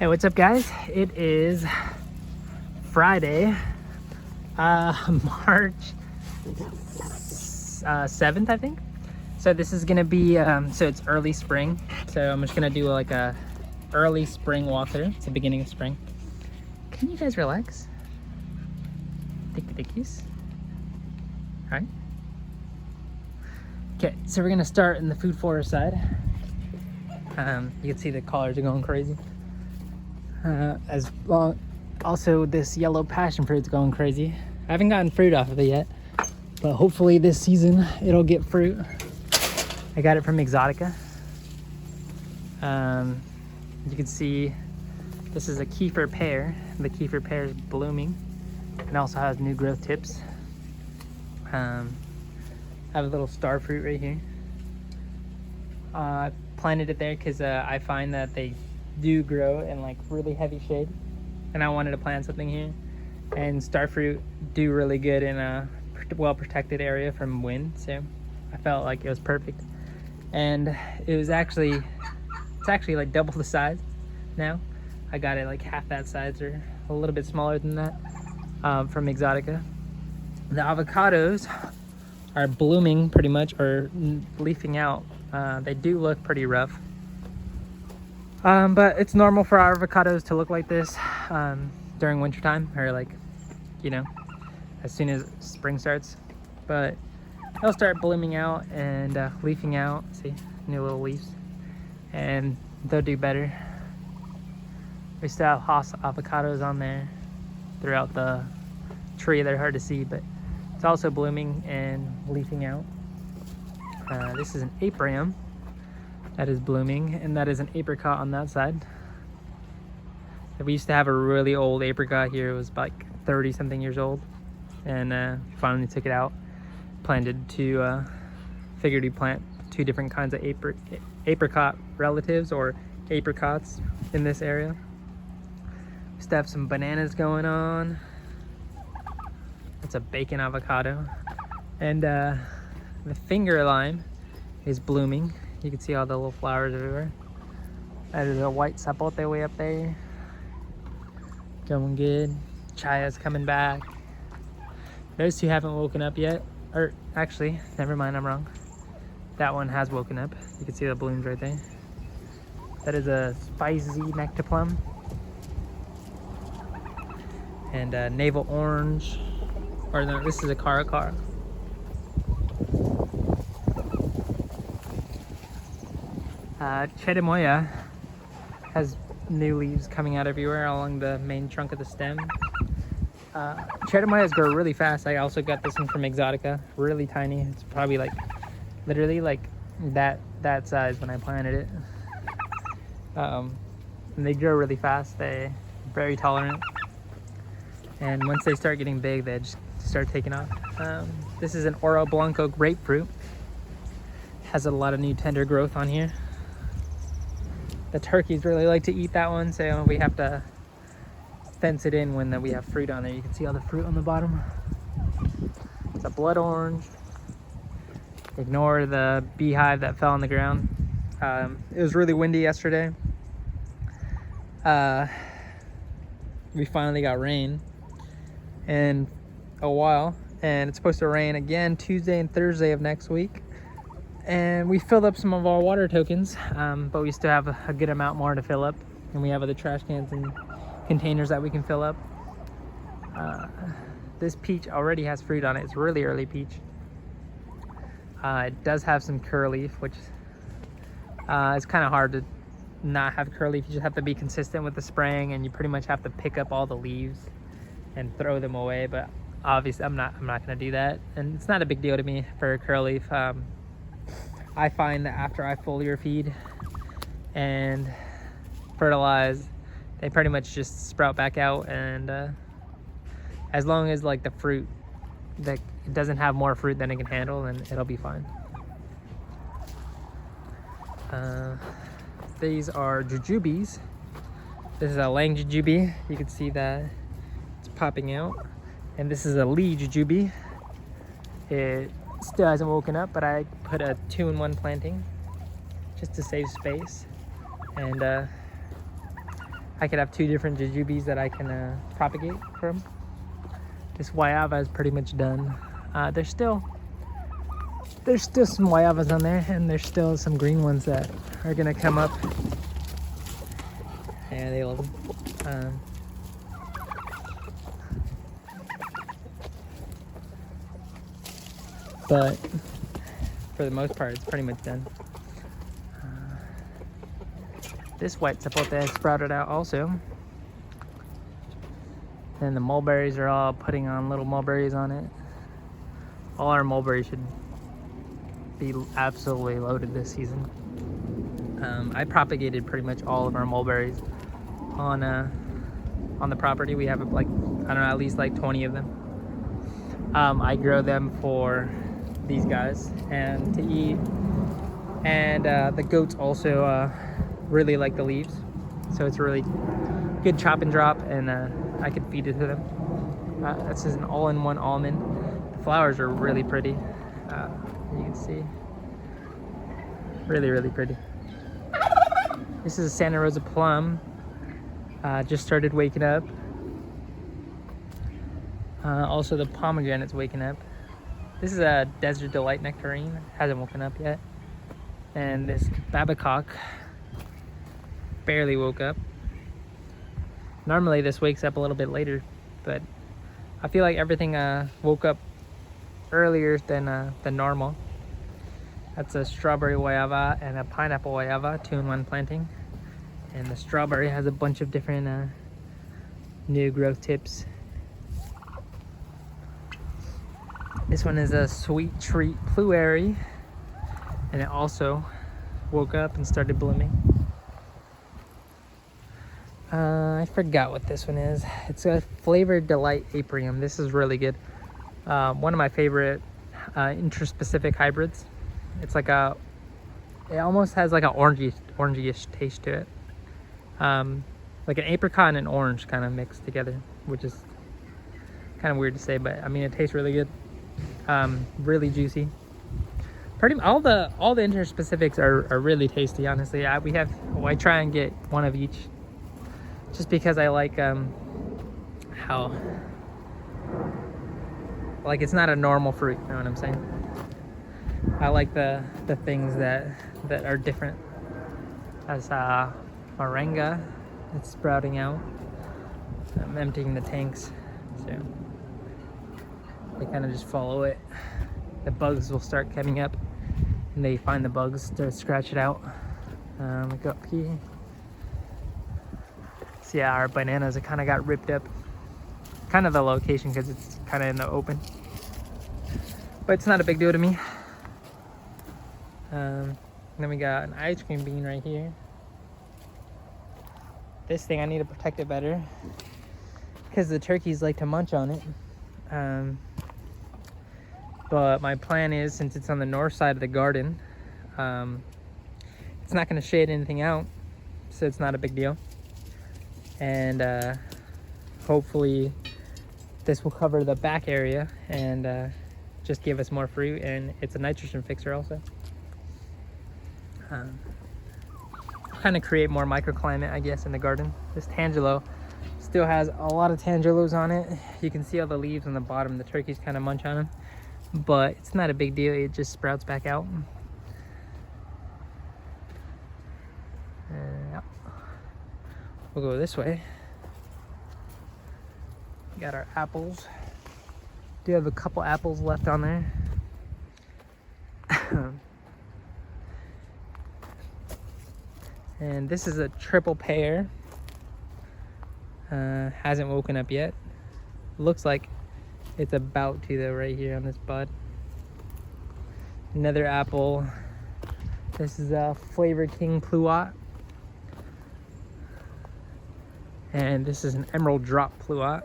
Hey, what's up, guys? It is Friday, March 7th, I think. So this is gonna be, so it's early spring. So I'm just gonna do like a early spring walkthrough. It's the beginning of spring. Can you guys relax? Dickies. All right. Okay, so we're gonna start in the Food Forrest side. You can see the collars are going crazy. Also this yellow passion fruit's going crazy. I haven't gotten fruit off of it yet, but hopefully this season it'll get fruit. I got it from Exotica. You can see this is a kefir pear. The kefir pear is blooming and also has new growth tips. I have a little star fruit right here. I planted it there because I find that they do grow in like really heavy shade, and I wanted to plant something here. And starfruit do really good in a well protected area from wind, so I felt like it was perfect. And it's actually like double the size now. I got it like half that size or a little bit smaller than that from Exotica. The avocados are blooming pretty much, or leafing out. They do look pretty rough. But it's normal for our avocados to look like this during wintertime, or like, you know, as soon as spring starts. But they'll start blooming out and leafing out. See, new little leaves, and they'll do better. We still have Haas avocados on there throughout the tree. They're hard to see, but it's also blooming and leafing out. This is an apium that is blooming, and that is an apricot on that side. We used to have a really old apricot here. It was like 30 something years old, and finally took it out. Planted to figured we'd plant two different kinds of apricot relatives, or apricots, in this area. We still have some bananas going on. It's a bacon avocado, and the finger lime is blooming. You can see all the little flowers everywhere. That is a white sapote way up there. Going good. Chaya's coming back. Those two haven't woken up yet. Or actually, never mind, I'm wrong. That one has woken up. You can see the blooms right there. That is a spicy nectarplum. And navel orange. Or no, this is a caracar. Cherimoya has new leaves coming out everywhere along the main trunk of the stem. Cherimoyas grow really fast. I also got this one from Exotica. Really tiny. It's probably like literally like that size when I planted it. And they grow really fast. They're very tolerant. And once they start getting big, they just start taking off. This is an Oro Blanco grapefruit. Has a lot of new tender growth on here. The turkeys really like to eat that one, so we have to fence it in when we have fruit on there. You can see all the fruit on the bottom. It's a blood orange. Ignore the beehive that fell on the ground. It was really windy yesterday. We finally got rain in a while, and it's supposed to rain again Tuesday and Thursday of next week. And we filled up some of our water tokens, but we still have a good amount more to fill up, and we have other trash cans and containers that we can fill up. This peach already has fruit on it. It's really early peach. It does have some curleaf, which is kind of hard to not have curleaf. You just have to be consistent with the spraying, and you pretty much have to pick up all the leaves and throw them away. But obviously I'm not gonna do that, and it's not a big deal to me for curleaf. I find that after I foliar feed and fertilize, they pretty much just sprout back out, and as long as like the fruit, that it doesn't have more fruit than it can handle, then it'll be fine. These are jujubes. This is a lang jujube. You can see that it's popping out. And this is a Lee jujube. It still hasn't woken up, but I put a 2-in-1 planting just to save space. And I could have 2 different jujubes that I can propagate from. This guayaba is pretty much done. There's still some guayabas on there, and there's still some green ones that are gonna come up. Yeah, they love them. But for the most part, it's pretty much done. This white zapote has sprouted out also. And the mulberries are all putting on little mulberries on it. All our mulberries should be absolutely loaded this season. I propagated pretty much all of our mulberries on the property. We have like, I don't know, at least like 20 of them. I grow them for these guys and to eat, and the goats also really like the leaves, so it's a really good chop and drop, and I could feed it to them. This is an all-in-one almond. The flowers are really pretty. You can see, really pretty. This is a Santa Rosa plum. Just started waking up. Also the pomegranate's waking up. This is a Desert Delight nectarine, hasn't woken up yet. And this babacock barely woke up. Normally this wakes up a little bit later, but I feel like everything woke up earlier than normal. That's a strawberry guayaba and a pineapple guayaba, 2-in-1 planting. And the strawberry has a bunch of different new growth tips. This one is a sweet treat pluary, and it also woke up and started blooming. I forgot what this one is. It's a Flavored Delight Apium. This is really good. One of my favorite interspecific hybrids. It's like it almost has like an orangey-ish taste to it. Like an apricot and an orange kind of mixed together, which is kind of weird to say, but I mean, it tastes really good. Really juicy. All the interspecifics are really tasty, honestly. I try and get one of each, just because I like how, like, it's not a normal fruit, you know what I'm saying? I like the things that are different. As moringa, it's sprouting out. I'm emptying the tanks, so they kind of just follow it. The bugs will start coming up, and they find the bugs to scratch it out. Go up here. So yeah, our bananas, it kind of got ripped up. Kind of the location, because it's kind of in the open. But it's not a big deal to me. Then we got an ice cream bean right here. This thing, I need to protect it better, because the turkeys like to munch on it. But my plan is, since it's on the north side of the garden, it's not going to shade anything out, so it's not a big deal. And hopefully this will cover the back area and just give us more fruit, and it's a nitrogen fixer also. Kind of create more microclimate, I guess, in the garden. This tangelo still has a lot of tangelos on it. You can see all the leaves on the bottom. The turkeys kind of munch on them, but it's not a big deal. It just sprouts back out. Yeah. We'll go this way. We got our apples. Do have a couple apples left on there. And this is a triple pear. Hasn't woken up yet. Looks like it's about to, though, right here on this bud. Another apple. This is a Flavor King Pluot. And this is an Emerald Drop Pluot.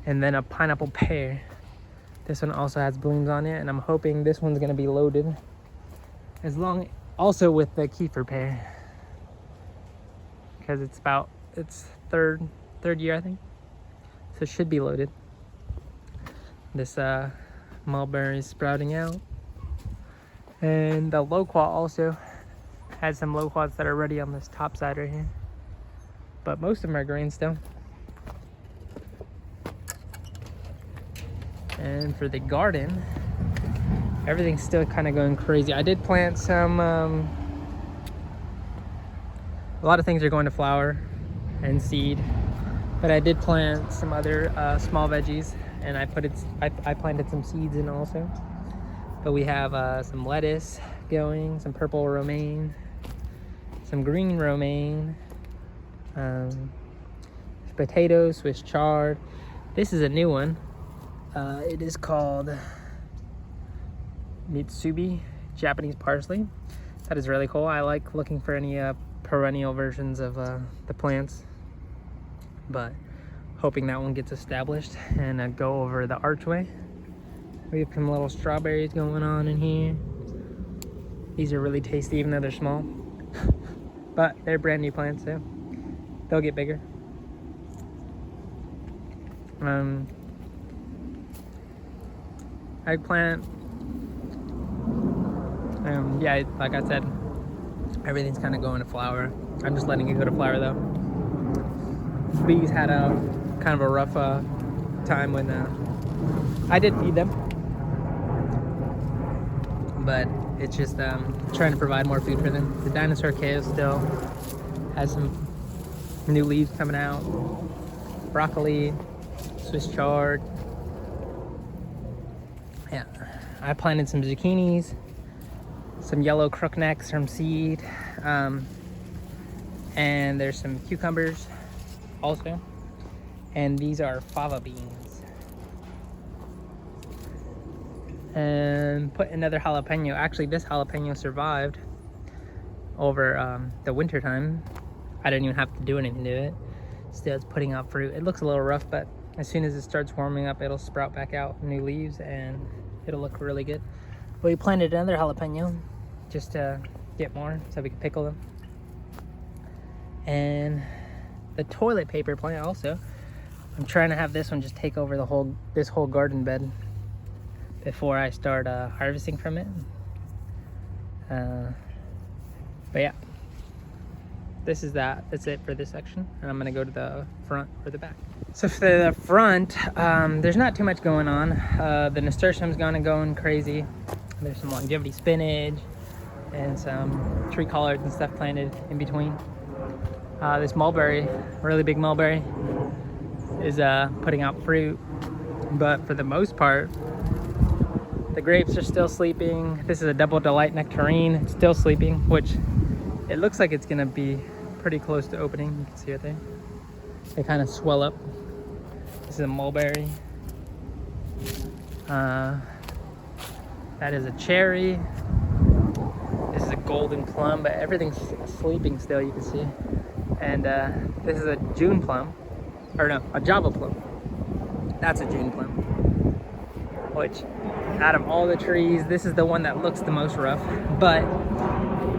And then a pineapple pear. This one also has blooms on it, and I'm hoping this one's gonna be loaded. Also with the kefir pear, because it's third year, I think, so it should be loaded. This mulberry is sprouting out, and the loquat also has some loquats that are ready on this top side right here. but most of them are green still. And for the garden, everything's still kind of going crazy. I did plant some, a lot of things are going to flower and seed, but I did plant some other small veggies, and I planted some seeds in also. But we have some lettuce going, some purple romaine, some green romaine, potatoes, Swiss chard. This is a new one. It is called Mitsubi Japanese parsley. That is really cool. I like looking for any perennial versions of the plants, but hoping that one gets established and go over the archway. We have some little strawberries going on in here. These are really tasty even though they're small, but they're brand new plants, so they'll get bigger. Eggplant. Yeah, like I said, everything's kind of going to flower. I'm just letting it go to flower though. Bees had a kind of a rough time when I did feed them, but it's just trying to provide more food for them. The dinosaur kale still has some new leaves coming out. Broccoli, Swiss chard. Yeah, I planted some zucchinis, some yellow crooknecks from seed, and there's some cucumbers also, and these are fava beans. And put another jalapeno. Actually, this jalapeno survived over the winter time. I didn't even have to do anything to it. Still, it's putting out fruit. It looks a little rough, but as soon as it starts warming up, it'll sprout back out new leaves and it'll look really good. But we planted another jalapeno just to get more so we can pickle them. And the toilet paper plant also. I'm trying to have this one just take over this whole garden bed before I start harvesting from it. But yeah, that's it for this section, and I'm gonna go to the front or the back. So for the front, there's not too much going on. The nasturtium's going crazy. There's some longevity spinach and some tree collards and stuff planted in between. This mulberry, really big mulberry, is putting out fruit, but for the most part, the grapes are still sleeping. This is a double delight nectarine. It's still sleeping, which it looks like it's gonna be pretty close to opening. You can see it there. They kind of swell up. This is a mulberry. That is a cherry. This is a golden plum, but everything's sleeping still, you can see. And this is a June plum, or no, a Java plum. That's a June plum. Which, out of all the trees, this is the one that looks the most rough. But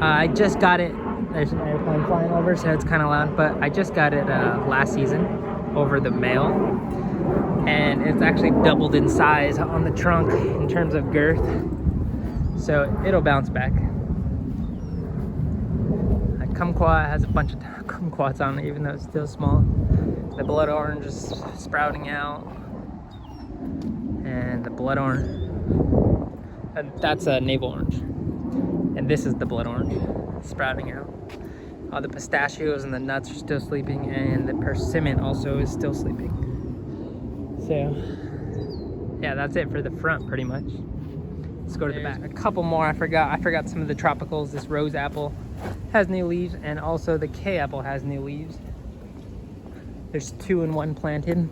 I just got it. There's an airplane flying over, so it's kind of loud. But I just got it last season over the mail, and it's actually doubled in size on the trunk in terms of girth. So it'll bounce back. Kumquat has a bunch of kumquats on it, even though it's still small. The blood orange is sprouting out, and the blood orange, and that's a navel orange, and this is the blood orange sprouting out. All the pistachios and the nuts are still sleeping, and the persimmon also is still sleeping. So yeah, that's it for the front pretty much. Let's go to the back. A couple more. I forgot some of the tropicals. This rose apple has new leaves, and also the K apple has new leaves. There's 2 in 1 planted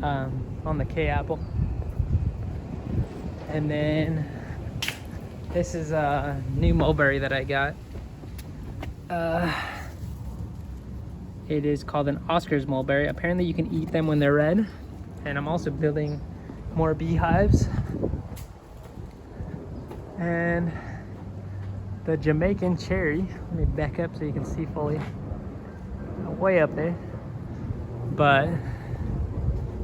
on the K apple. And then this is a new mulberry that I got. It is called an Oscar's mulberry. Apparently you can eat them when they're red. And I'm also building more beehives. And the Jamaican cherry, let me back up so you can see fully, way up there, but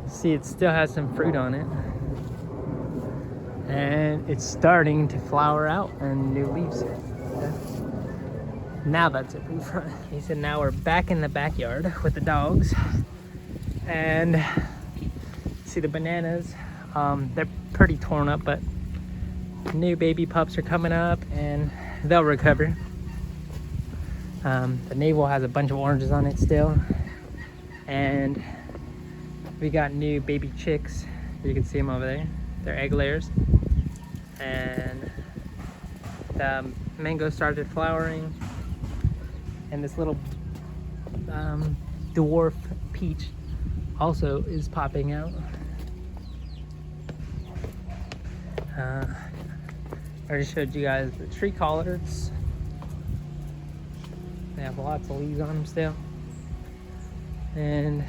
see, it still has some fruit on it, and it's starting to flower out and new leaves. Now that's it from the front. He said now we're back in the backyard with the dogs. And see the bananas. They're pretty torn up, but new baby pups are coming up and they'll recover. The navel has a bunch of oranges on it still. And we got new baby chicks. You can see them over there. They're egg layers. And the mango started flowering. And this little dwarf peach also is popping out. I already showed you guys the tree collards. They have lots of leaves on them still. And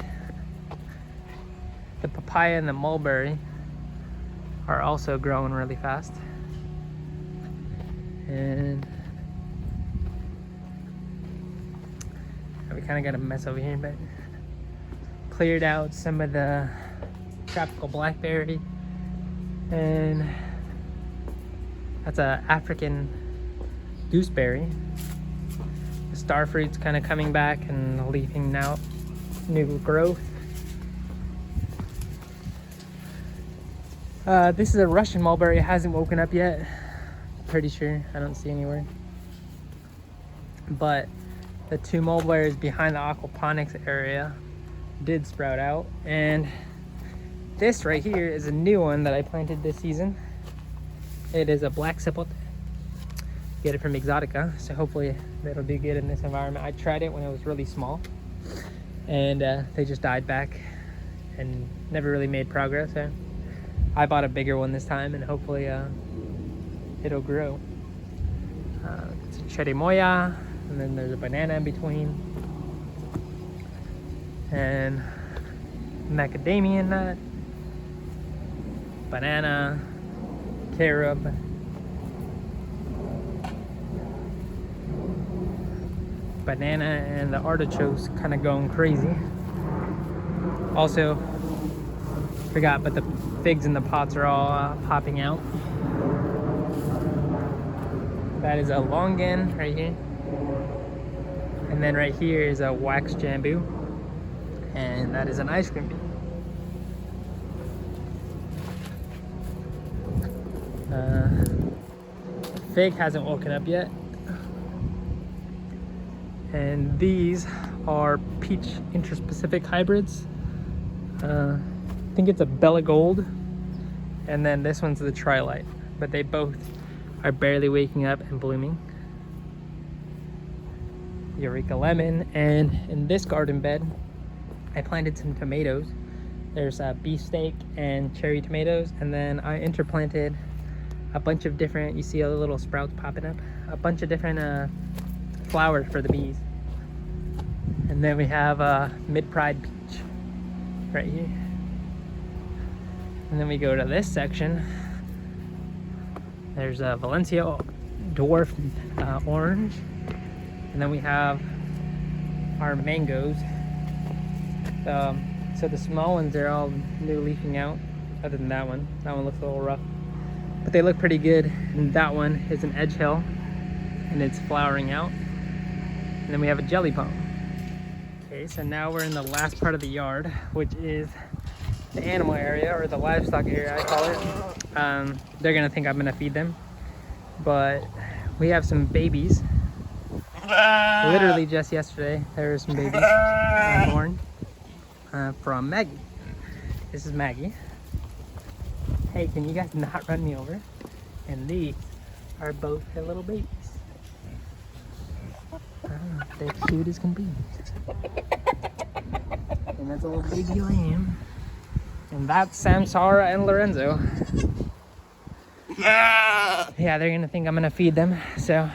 the papaya and the mulberry are also growing really fast. And we kind of got a mess over here, but cleared out some of the tropical blackberry. And that's a African gooseberry. The star fruit's kind of coming back and leafing out new growth. This is a Russian mulberry. It hasn't woken up yet. Pretty sure. I don't see anywhere. But the two mulberries behind the aquaponics area did sprout out. And this right here is a new one that I planted this season. It is a black cipote. Get it from Exotica, so hopefully it'll do good in this environment. I tried it when it was really small, and they just died back and never really made progress. So I bought a bigger one this time, and hopefully it'll grow. It's a cherimoya, and then there's a banana in between, and macadamia nut, banana, carob, banana, and the artichokes kind of going crazy. Also, forgot, but the figs in the pots are all popping out. That is a longan right here. And then right here is a wax jambu. And that is an ice cream bean. Fig hasn't woken up yet. And these are peach interspecific hybrids. I think it's a Bella Gold, and then this one's the Trilite, but they both are barely waking up and blooming. Eureka Lemon. And in this garden bed I planted some tomatoes. There's beefsteak and cherry tomatoes, and then I interplanted a bunch of different, you see all the little sprouts popping up, a bunch of different flowers for the bees. And then we have a mid-pride peach right here. And then we go to this section. There's a Valencia dwarf orange. And then we have our mangoes. So the small ones are all new leafing out, other than that one. That one looks a little rough, but they look pretty good. And that one is an edge hill, and it's flowering out. And then we have a jelly palm. Okay, so now we're in the last part of the yard, which is the animal area, or the livestock area, I call it. They're gonna think I'm gonna feed them, but we have some babies. Literally just yesterday, there were some babies born from Maggie. This is Maggie. Hey, can you guys not run me over? And these are both her little babies. They're cute as can be. And that's a little baby lamb. And that's Samsara and Lorenzo. Yeah, they're gonna think I'm gonna feed them, so.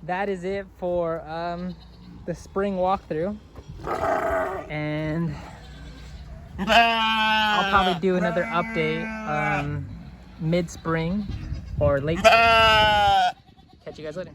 That is it for the spring walkthrough. And I'll probably do another update mid-spring or late spring. Catch you guys later.